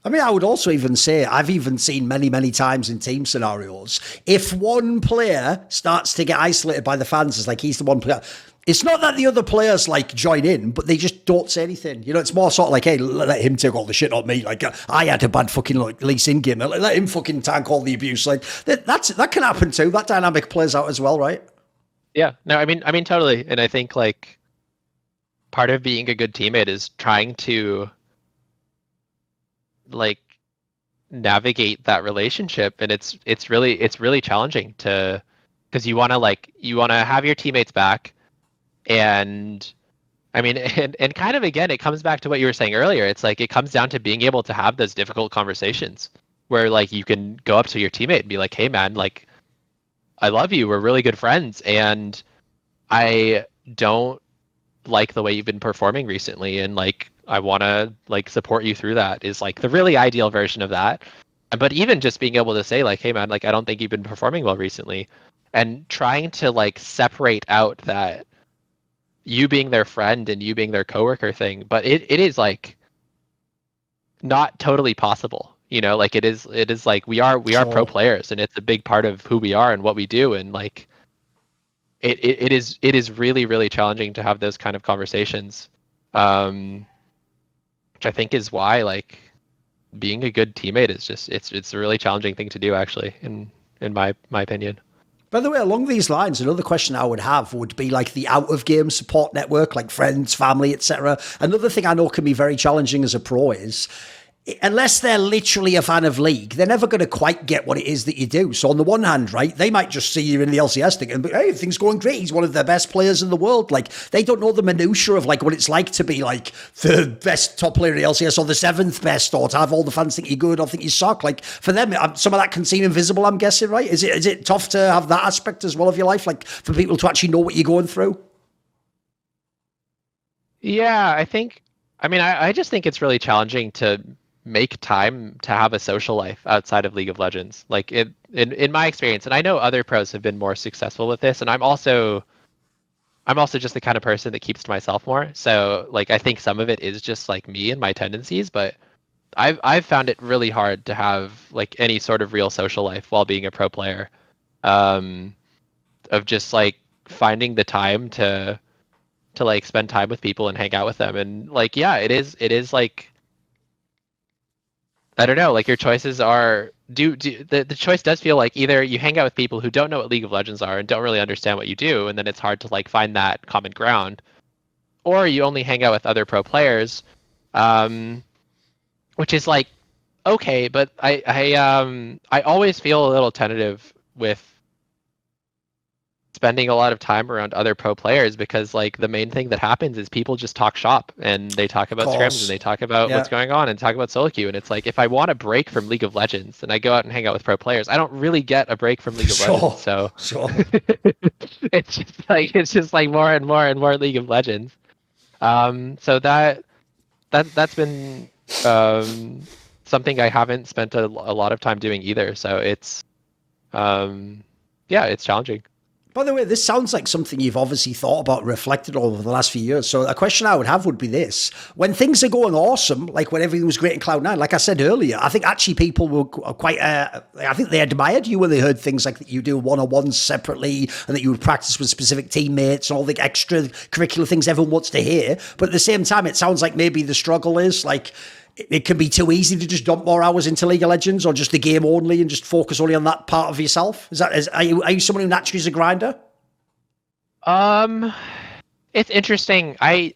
I mean, I would also even say I've even seen many, many times in team scenarios, if one player starts to get isolated by the fans, it's like he's the one player. It's not that the other players like join in, but they just don't say anything. You know, it's more sort of like, hey, let him take all the shit on me. Like I had a bad fucking like lease in game. Let him fucking tank all the abuse. Like that can happen too. That dynamic plays out as well, right? Yeah. No, I mean totally. And I think like part of being a good teammate is trying to like navigate that relationship, and it's really challenging because you want to have your teammates back. And I mean, and kind of, again, it comes back to what you were saying earlier. It's like it comes down to being able to have those difficult conversations where like you can go up to your teammate and be like, hey man, like I love you, we're really good friends, and I don't like the way you've been performing recently, and like want to like support you through that is like the really ideal version of that. But even just being able to say like, hey man, like I don't think you've been performing well recently, and trying to like separate out that you being their friend and you being their coworker thing, but it is like not totally possible. You know, like it is like we are pro players, and it's a big part of who we are and what we do, and like it is really, really challenging to have those kind of conversations. Which I think is why like being a good teammate is just it's a really challenging thing to do, actually, in my opinion. By the way, along these lines, another question I would have would be like the out-of-game support network, like friends, family, etc. Another thing I know can be very challenging as a pro is, unless they're literally a fan of League, they're never going to quite get what it is that you do. So on the one hand, right, they might just see you in the LCS thing and be, hey, things going great. He's one of the best players in the world. Like, they don't know the minutiae of like what it's like to be like the best top player in the LCS or the 7th best, or to have all the fans think you're good or think you suck. Like, for them, some of that can seem invisible, I'm guessing, right? Is it tough to have that aspect as well of your life, like for people to actually know what you're going through? Yeah, I just think it's really challenging to make time to have a social life outside of League of Legends. Like in my experience, and I know other pros have been more successful with this, and I'm also just the kind of person that keeps to myself more. So like I think some of it is just like me and my tendencies, but I've found it really hard to have like any sort of real social life while being a pro player. Of just like finding the time to like spend time with people and hang out with them. And like yeah, it is like, I don't know, like your choices are the choice does feel like either you hang out with people who don't know what League of Legends are and don't really understand what you do, and then it's hard to like find that common ground, or you only hang out with other pro players, which is like okay, but I always feel a little tentative with spending a lot of time around other pro players, because like the main thing that happens is people just talk shop and they talk about scrims and they talk about what's going on and talk about solo queue. And it's like, if I want a break from League of Legends and I go out and hang out with pro players, I don't really get a break from League of Legends. So it's just like more and more and more League of Legends. So that's been something I haven't spent a lot of time doing either. So it's it's challenging. By the way, this sounds like something you've obviously thought about, reflected over the last few years. So a question I would have would be this. When things are going awesome, like when everything was great in Cloud9, like I said earlier, I think actually people were quite, I think they admired you when they heard things like that you do one-on-ones separately and that you would practice with specific teammates and all the extracurricular things everyone wants to hear. But at the same time, it sounds like maybe the struggle is like, it can be too easy to just dump more hours into League of Legends or just the game only and just focus only on that part of yourself. Are you someone who naturally is a grinder? It's interesting. I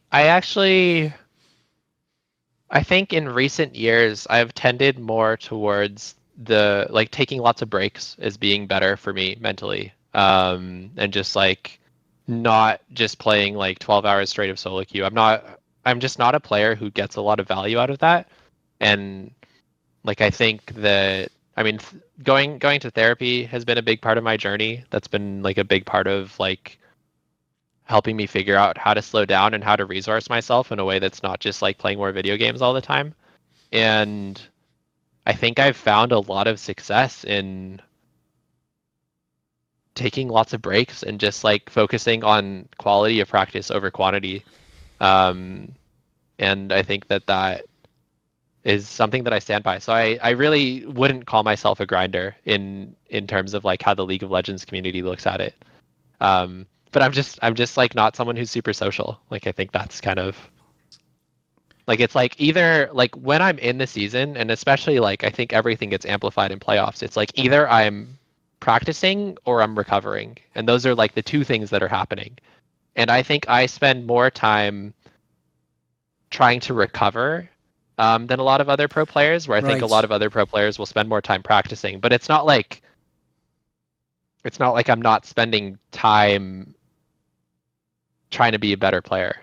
think in recent years I've tended more towards the like taking lots of breaks as being better for me mentally. And just like not just playing like 12 hours straight of solo queue. I'm just not a player who gets a lot of value out of that. And like I think that going to therapy has been a big part of my journey. That's been like a big part of like helping me figure out how to slow down and how to resource myself in a way that's not just like playing more video games all the time. And I think I've found a lot of success in taking lots of breaks and just like focusing on quality of practice over quantity. And I think that is something that I stand by. So I really wouldn't call myself a grinder in terms of like how the League of Legends community looks at it. But I'm just like not someone who's super social. Like I think that's kind of like, it's like either like when I'm in the season, and especially like I think everything gets amplified in playoffs, it's like either I'm practicing or I'm recovering. And those are like the two things that are happening. And I think I spend more time trying to recover than a lot of other pro players, where I think a lot of other pro players will spend more time practicing. But it's not like I'm not spending time trying to be a better player.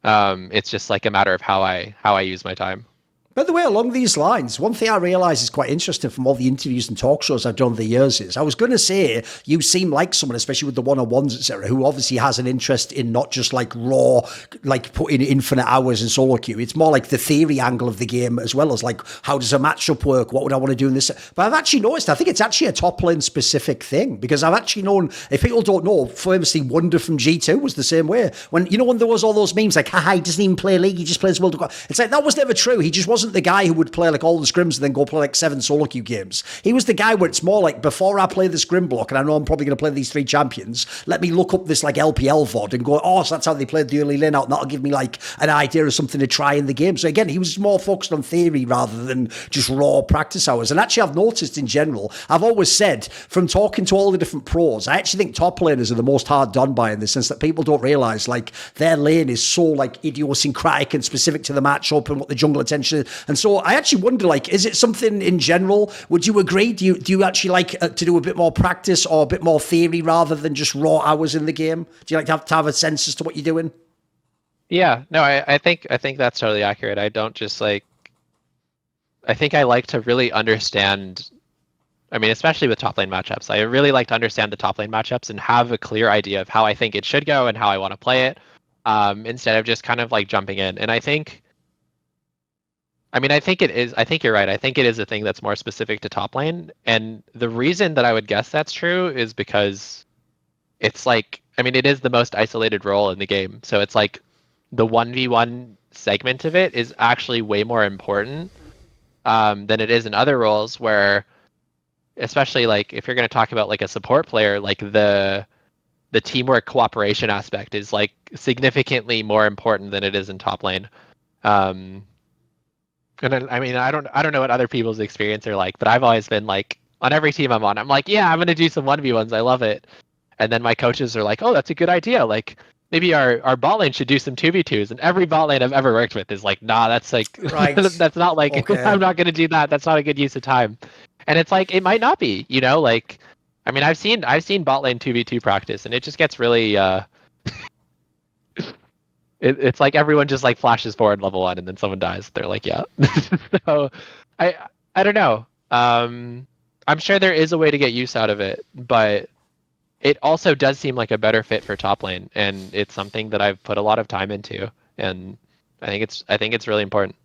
It's just like a matter of how I use my time. By the way, along these lines, one thing I realise is quite interesting from all the interviews and talk shows I've done over the years is I was going to say you seem like someone, especially with the one-on-ones, etc., who obviously has an interest in not just like raw, like putting infinite hours in solo queue. It's more like the theory angle of the game as well as like how does a matchup work? What would I want to do in this? But I've actually noticed, I think it's actually a top lane specific thing because I've actually known, if people don't know, famously Wonder from G2 was the same way. When there was all those memes like, haha, he doesn't even play League, he just plays World of Warcraft. It's like, that was never true. He just wasn't the guy who would play like all the scrims and then go play like 7 solo queue games. He was the guy where it's more like, before I play the scrim block and I know I'm probably going to play these 3 champions, let me look up this like LPL VOD and go, oh, so that's how they played the early lane out, and that'll give me like an idea of something to try in the game. So again, he was more focused on theory rather than just raw practice hours. And actually I've noticed in general, I've always said from talking to all the different pros, I actually think top laners are the most hard done by in the sense that people don't realise like their lane is so like idiosyncratic and specific to the matchup and what the jungle attention is. And so I actually wonder, like, is it something in general? Would you agree? Do you actually like to do a bit more practice or a bit more theory rather than just raw hours in the game? Do you like to have a sense as to what you're doing? Yeah, no, I think that's totally accurate. I don't just like. I think I like to really understand. I mean, especially with top lane matchups, I really like to understand the top lane matchups and have a clear idea of how I think it should go and how I want to play it, instead of just kind of like jumping in. And I think it is. I think you're right. I think it is a thing that's more specific to top lane. And the reason that I would guess that's true is because it's like, I mean, it is the most isolated role in the game. So it's like the 1v1 segment of it is actually way more important than it is in other roles where, especially like if you're going to talk about like a support player, like the teamwork cooperation aspect is like significantly more important than it is in top lane. And I mean, I don't know what other people's experience are like, but I've always been like, on every team I'm on, I'm like, yeah, I'm going to do some 1v1s. I love it. And then my coaches are like, oh, that's a good idea. Like, maybe our bot lane should do some 2v2s. And every bot lane I've ever worked with is like, nah, that's like, right. That's not like, okay. I'm not going to do that. That's not a good use of time. And it's like, it might not be, like, I mean, I've seen bot lane 2v2 practice, and it just gets really, it's like everyone just like flashes forward level 1 and then someone dies. They're like, yeah. So I don't know. I'm sure there is a way to get use out of it, but it also does seem like a better fit for top lane, and it's something that I've put a lot of time into, and I think it's really important.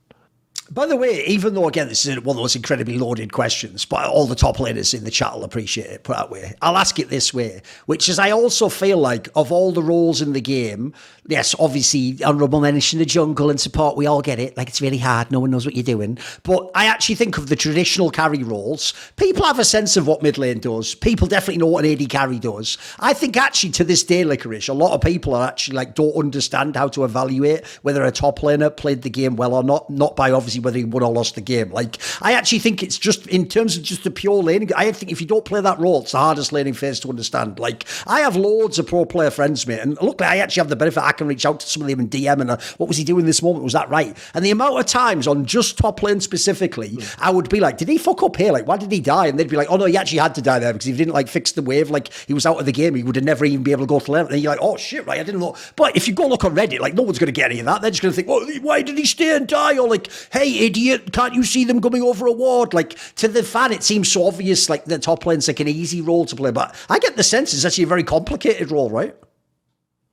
By the way, even though, again, this is one of those incredibly loaded questions, but all the top laners in the chat will appreciate it, put that way. I'll ask it this way, which is I also feel like of all the roles in the game, yes, obviously, honourable mention the jungle and support, we all get it. Like, it's really hard. No one knows what you're doing. But I actually think of the traditional carry roles. People have a sense of what mid lane does. People definitely know what an AD carry does. I think actually to this day, Licorice, a lot of people are actually like, don't understand how to evaluate whether a top laner played the game well or not by obviously whether he won or lost the game. Like, I actually think it's just in terms of just the pure laning. I think if you don't play that role, it's the hardest laning phase to understand. Like, I have loads of pro player friends, mate, and look, I actually have the benefit. I can reach out to some of them and DM and what was he doing this moment? Was that right? And the amount of times on just top lane specifically, I would be like, did he fuck up here? Like, why did he die? And they'd be like, oh no, he actually had to die there because if he didn't like fix the wave, like he was out of the game, he would have never even be able to go to lane. And you're like, oh shit, right? I didn't know. But if you go look on Reddit, like no one's going to get any of that. They're just going to think, well, why did he stay and die? Or like, hey, idiot, can't you see them coming over a ward? Like, to the fan, it seems so obvious, like the top lane's like an easy role to play. But I get the sense it's actually a very complicated role, right?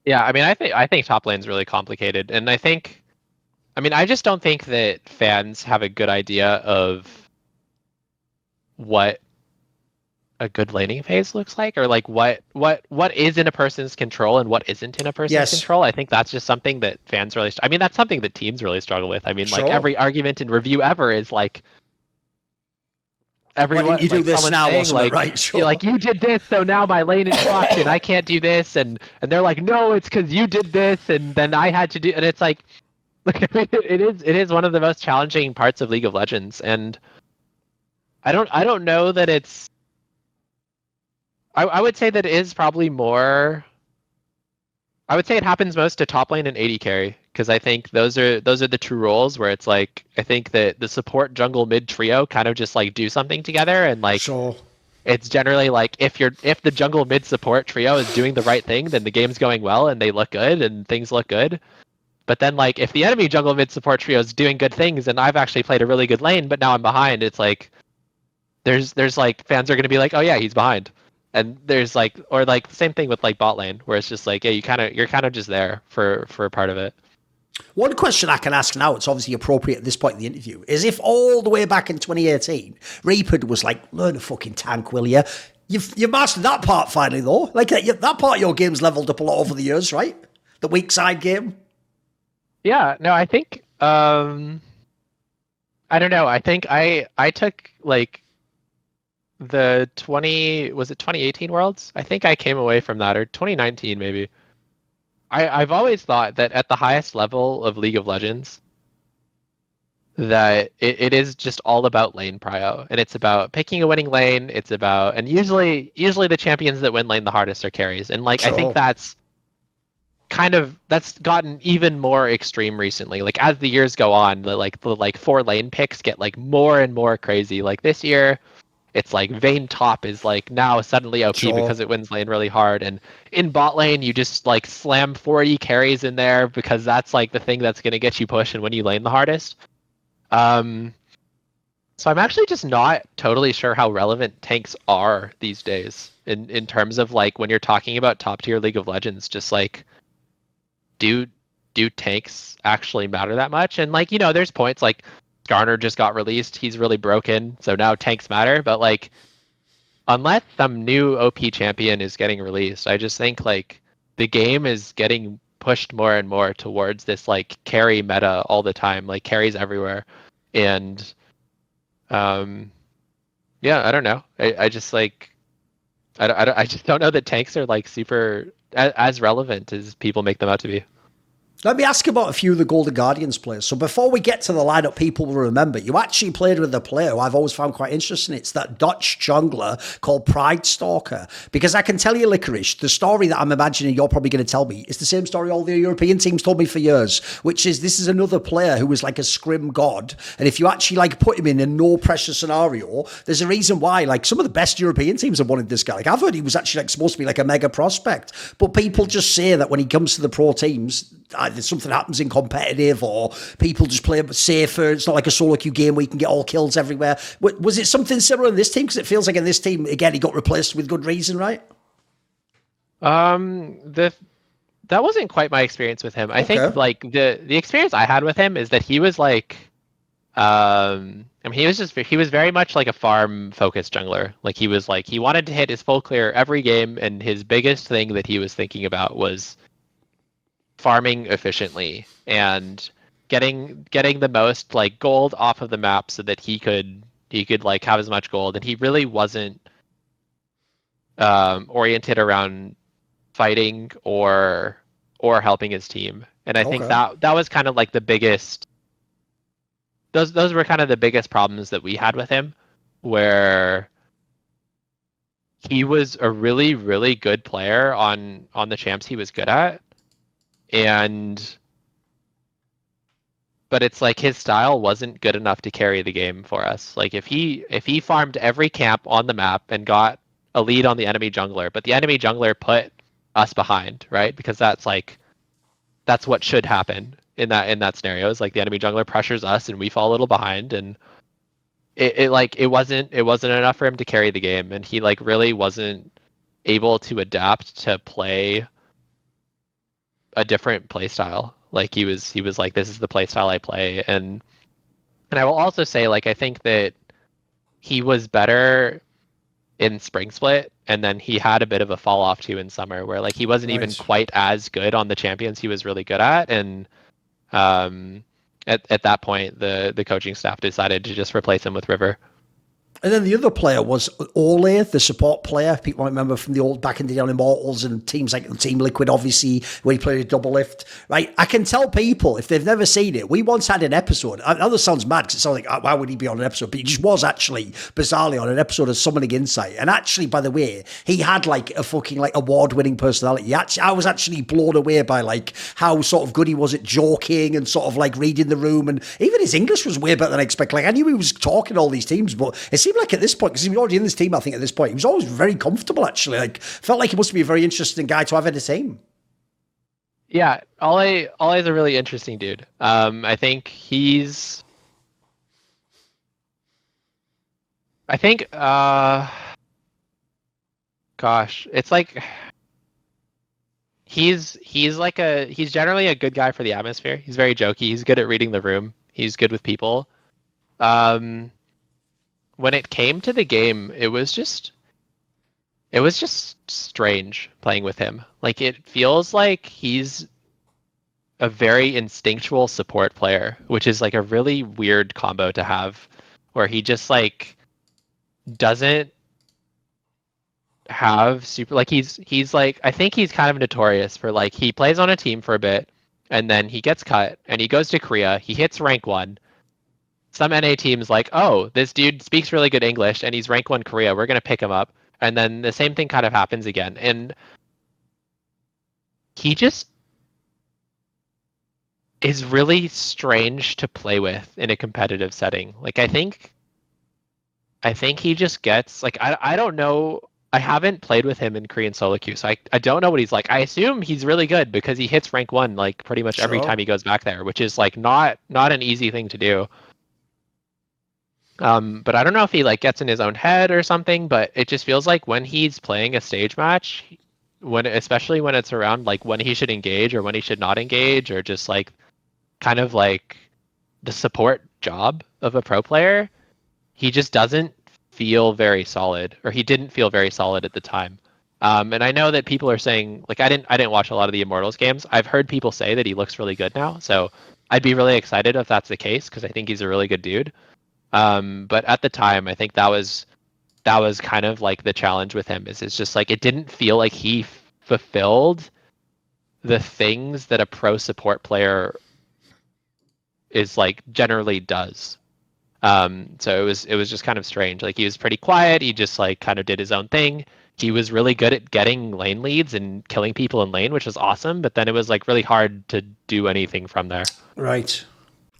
Yeah, I mean, I think top lane's really complicated, and I just don't think that fans have a good idea of what a good laning phase looks like, or like what is in a person's control and what isn't in a person's control. I think that's just something that fans really. I mean, that's something that teams really struggle with. I mean, like every argument in review ever is like. Everyone, why didn't you do this now? Saying, like, right? Sure. Like you did this, so now my lane is blocked and I can't do this, and they're like, no, it's because you did this, and then I had to do, and it's like I mean, it is one of the most challenging parts of League of Legends, and I don't know that it's. I would say that it is probably more. I would say it happens most to top lane and AD carry, because I think those are the two roles where it's like I think that the support jungle mid trio kind of just like do something together, and like it's generally like if the jungle mid support trio is doing the right thing, then the game's going well and they look good and things look good. But then like if the enemy jungle mid support trio is doing good things and I've actually played a really good lane, but now I'm behind, it's like there's like fans are gonna be like, oh yeah, he's behind. And there's like, or like the same thing with like bot lane, where it's just like, yeah, you're kind of just there for part of it. One question I can ask now, it's obviously appropriate at this point in the interview, is if all the way back in 2018, Reaper was like, learn a fucking tank, will you? You've mastered that part finally, though. Like, that part of your game's leveled up a lot over the years, right? The weak side game. Yeah, no, I think, I don't know. I think I took like the 2018 Worlds? I think I came away from that, or 2019 maybe. I've always thought that at the highest level of League of Legends, that it is just all about lane prio, and it's about picking a winning lane. It's about, and usually the champions that win lane the hardest are carries, and like I think that's gotten even more extreme recently. Like as the years go on, the 4 lane picks get like more and more crazy. Like this year, it's like Vayne top is like now suddenly OP because it wins lane really hard, and in bot lane you just like slam 40 carries in there because that's like the thing that's gonna get you push and when you lane the hardest. So I'm actually just not totally sure how relevant tanks are these days in terms of like when you're talking about top tier League of Legends. Just like, do tanks actually matter that much? And like, you know, there's points like Garner just got released. He's really broken, so now tanks matter. But like, unless some new OP champion is getting released, I just think like the game is getting pushed more and more towards this like carry meta all the time, like carries everywhere. And yeah, I don't know. I just like I just don't know that tanks are like super as relevant as people make them out to be. Let me ask about a few of the Golden Guardians players. So before we get to the lineup people will remember, you actually played with a player who I've always found quite interesting. It's that Dutch jungler called Pridestalker. Because I can tell you, Licorice, the story that I'm imagining you're probably going to tell me is the same story all the European teams told me for years, which is this is another player who was like a scrim god. And if you actually like put him in a no pressure scenario, there's a reason why like some of the best European teams have wanted this guy. Like I've heard he was actually like supposed to be like a mega prospect, but people just say that when he comes to the pro teams, either something happens in competitive or people just play safer. It's not like a solo queue game where you can get all kills everywhere. Was it something similar in this team? Because it feels like in this team, again, he got replaced with good reason, right? That wasn't quite my experience with him. I think like the experience I had with him is that he was like, I mean, he was very much like a farm focused jungler. Like he was like, he wanted to hit his full clear every game, and his biggest thing that he was thinking about was farming efficiently and getting the most like gold off of the map so that he could like have as much gold. And he really wasn't oriented around fighting or helping his team. And I think that was kind of like the biggest, those were kind of the biggest problems that we had with him, where he was a really, really good player on the champs he was good at. But it's like his style wasn't good enough to carry the game for us. Like if he farmed every camp on the map and got a lead on the enemy jungler, but the enemy jungler put us behind, right? Because that's what should happen in that scenario. Is like the enemy jungler pressures us and we fall a little behind, and it wasn't enough for him to carry the game, and he like really wasn't able to adapt to play a different play style. Like he was like, this is the play style I play. And I will also say, like, I think that he was better in Spring Split, and then he had a bit of a fall off too in Summer, where like he wasn't even quite as good on the champions he was really good at. And at that point the coaching staff decided to just replace him with River. And then the other player was Olleh, the support player. People might remember from the old back in the day on Immortals and teams like Team Liquid, obviously, where he played a double lift. Right? I can tell people, if they've never seen it, we once had an episode. I know this sounds mad because it sounds like, why would he be on an episode? But he just was actually, bizarrely, on an episode of Summoning Insight. And actually, by the way, he had like a fucking like award-winning personality. I was actually blown away by like how sort of good he was at joking and sort of like reading the room. And even his English was way better than I expected. Like I knew he was talking to all these teams, but it seemed like at this point, because he was already in this team, I think at this point, he was always very comfortable actually. Like felt like he must be a very interesting guy to have in the team. Yeah, Olleh is a really interesting dude. I think gosh, it's like he's generally a good guy for the atmosphere. He's very jokey. He's good at reading the room. He's good with people. When it came to the game, it was just strange playing with him. Like it feels like he's a very instinctual support player, which is like a really weird combo to have, where he just like doesn't have super like he's like I think he's kind of notorious for like he plays on a team for a bit and then he gets cut and he goes to Korea, he hits rank 1. Some NA teams like, "Oh, this dude speaks really good English and he's rank 1 Korea. We're going to pick him up." And then the same thing kind of happens again. And he just is really strange to play with in a competitive setting. Like I think he just gets like I don't know. I haven't played with him in Korean solo queue, so I don't know what he's like. I assume he's really good because he hits rank 1 like pretty much every time he goes back there, which is like not an easy thing to do. But I don't know if he like gets in his own head or something, but it just feels like when he's playing a stage match, especially when it's around like when he should engage or when he should not engage, or just like kind of like the support job of a pro player, he just doesn't feel very solid, or he didn't feel very solid at the time. And I know that people are saying like I didn't watch a lot of the Immortals games. I've heard people say that he looks really good now, so I'd be really excited if that's the case because I think he's a really good dude. But at the time, I think that was kind of like the challenge with him. Is it's just like it didn't feel like he fulfilled the things that a pro support player is like generally does. So it was just kind of strange. Like he was pretty quiet. He just like kind of did his own thing. He was really good at getting lane leads and killing people in lane, which was awesome. But then it was like really hard to do anything from there. Right.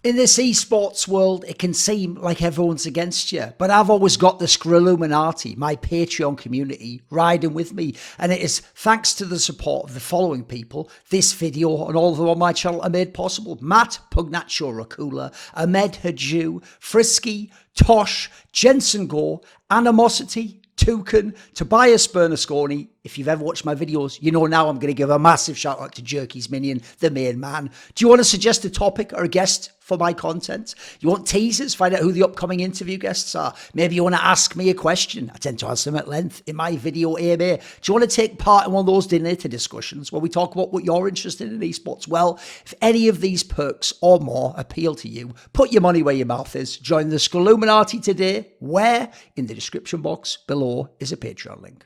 In this esports world, it can seem like everyone's against you, but I've always got the Illuminati, my Patreon community, riding with me, and it is thanks to the support of the following people, this video and all of them on my channel are made possible. Matt, Pugnaccio Rakula, Ahmed Haju, Frisky, Tosh, Jensen Gore, Animosity, Toucan, Tobias Bernasconi. If you've ever watched my videos, you know now I'm going to give a massive shout out to Jerky's Minion, the main man. Do you want to suggest a topic or a guest for my content? You want teasers? Find out who the upcoming interview guests are. Maybe you want to ask me a question. I tend to answer them at length in my video AMA. Do you want to take part in one of those Dignitas discussions where we talk about what you're interested in esports? Well, if any of these perks or more appeal to you, put your money where your mouth is. Join the Illuminati today, where in the description box below is a Patreon link.